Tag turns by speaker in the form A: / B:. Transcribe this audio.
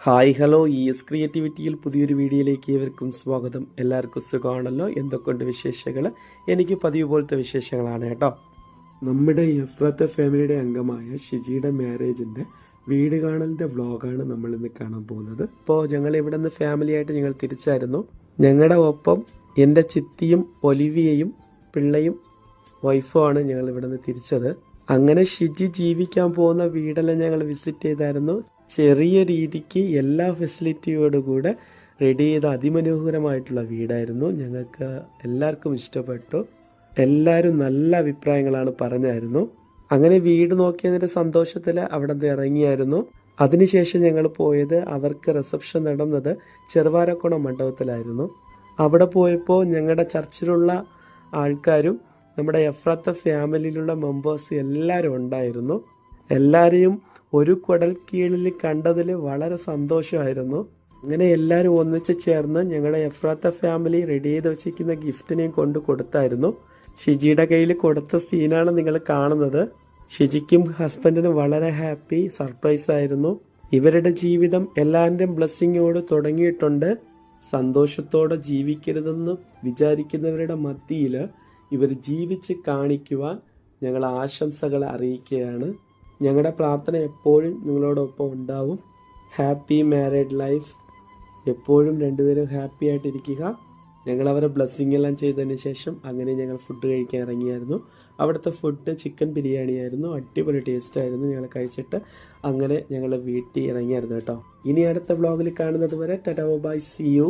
A: Hi hello ക്രിയേറ്റിവിറ്റിയിൽ പുതിയൊരു വീഡിയോയിലേക്ക് ഏവർക്കും സ്വാഗതം. എല്ലാവർക്കും സുഖമാണല്ലോ? എന്തൊക്കെയുണ്ട് വിശേഷങ്ങൾ? എനിക്ക് പതിവ് പോലത്തെ വിശേഷങ്ങളാണ് കേട്ടോ. നമ്മുടെ എഫ്രത്ത് ഫാമിലിയുടെ അംഗമായ ഷിജിയുടെ മാരേജിൻ്റെ വീട് കാണലിൻ്റെ വ്ളോഗാണ് നമ്മൾ ഇന്ന് കാണാൻ പോകുന്നത്. ഇപ്പോൾ ഞങ്ങൾ ഇവിടെ നിന്ന് ഫാമിലിയായിട്ട് ഞങ്ങൾ തിരിച്ചായിരുന്നു. ഞങ്ങളുടെ ഒപ്പം എൻ്റെ ചിത്തിയും ഒലിവിയയും പിള്ളയും വൈഫുമാണ് ഞങ്ങൾ ഇവിടെ നിന്ന് തിരിച്ചത്. അങ്ങനെ ഷിജി ജീവിക്കാൻ പോകുന്ന വീടെല്ലാം ഞങ്ങൾ വിസിറ്റ് ചെയ്തായിരുന്നു. ചെറിയ രീതിക്ക് എല്ലാ ഫെസിലിറ്റിയോടുകൂടെ റെഡി ചെയ്ത അതിമനോഹരമായിട്ടുള്ള വീടായിരുന്നു. ഞങ്ങൾക്ക് എല്ലാവർക്കും ഇഷ്ടപ്പെട്ടു. എല്ലാവരും നല്ല അഭിപ്രായങ്ങളാണ് പറഞ്ഞായിരുന്നു. അങ്ങനെ വീട് നോക്കിയതിൻ്റെ സന്തോഷത്തിൽ അവിടെ നിന്ന് ഇറങ്ങിയായിരുന്നു. അതിനുശേഷം ഞങ്ങൾ പോയത് അവർക്ക് റിസപ്ഷൻ നടന്നത് ചെറുവാരക്കുളം മണ്ഡപത്തിലായിരുന്നു. അവിടെ പോയപ്പോൾ ഞങ്ങളുടെ ചർച്ചിലുള്ള ആൾക്കാരും നമ്മുടെ എഫ്രത്ത് ഫാമിലിയിലുള്ള മെമ്പേഴ്സ് എല്ലാവരും ഉണ്ടായിരുന്നു. എല്ലാവരെയും ഒരു കുടൽ കീഴിൽ കണ്ടതിൽ വളരെ സന്തോഷമായിരുന്നു. അങ്ങനെ എല്ലാവരും ഒന്നിച്ച് ചേർന്ന് ഞങ്ങളുടെ എഫ്രത്ത് ഫാമിലി റെഡി ചെയ്ത് വെച്ചിരിക്കുന്ന ഗിഫ്റ്റിനെയും കൊണ്ട് കൊടുത്തായിരുന്നു. ഷിജിയുടെ കയ്യിൽ കൊടുത്ത സീനാണ് നിങ്ങൾ കാണുന്നത്. ഷിജിക്കും ഹസ്ബൻഡിനും വളരെ ഹാപ്പി സർപ്രൈസ് ആയിരുന്നു. ഇവരുടെ ജീവിതം എല്ലാവരുടെയും ബ്ലെസ്സിങ്ങോട് തുടങ്ങിയിട്ടുണ്ട്. സന്തോഷത്തോടെ ജീവിക്കരുതെന്ന് വിചാരിക്കുന്നവരുടെ മധ്യയിൽ ഇവർ ജീവിച്ച് കാണിക്കുവാൻ ഞങ്ങൾ ആശംസകൾ അറിയിക്കുകയാണ്. ഞങ്ങളുടെ പ്രാർത്ഥന എപ്പോഴും നിങ്ങളോടൊപ്പം ഉണ്ടാവും. Happy married life. എപ്പോഴും രണ്ടുപേരും ഹാപ്പി ആയിട്ടിരിക്കുക. ഞങ്ങൾ അവരെ ബ്ലെസ്സിങ് എല്ലാം ചെയ്തതിന് ശേഷം അങ്ങനെ ഞങ്ങൾ ഫുഡ് കഴിക്കാൻ ഇറങ്ങിയായിരുന്നു. അവിടുത്തെ ഫുഡ് ചിക്കൻ ബിരിയാണി ആയിരുന്നു. അടിപൊളി ടേസ്റ്റ് ആയിരുന്നു. ഞങ്ങൾ കഴിച്ചിട്ട് അങ്ങനെ ഞങ്ങൾ വീട്ടിൽ ഇറങ്ങിയായിരുന്നു കേട്ടോ. ഇനി അടുത്ത വ്ളോഗിൽ കാണുന്നത് വരെ ടാറ്റാ ബൈ, സീ യു.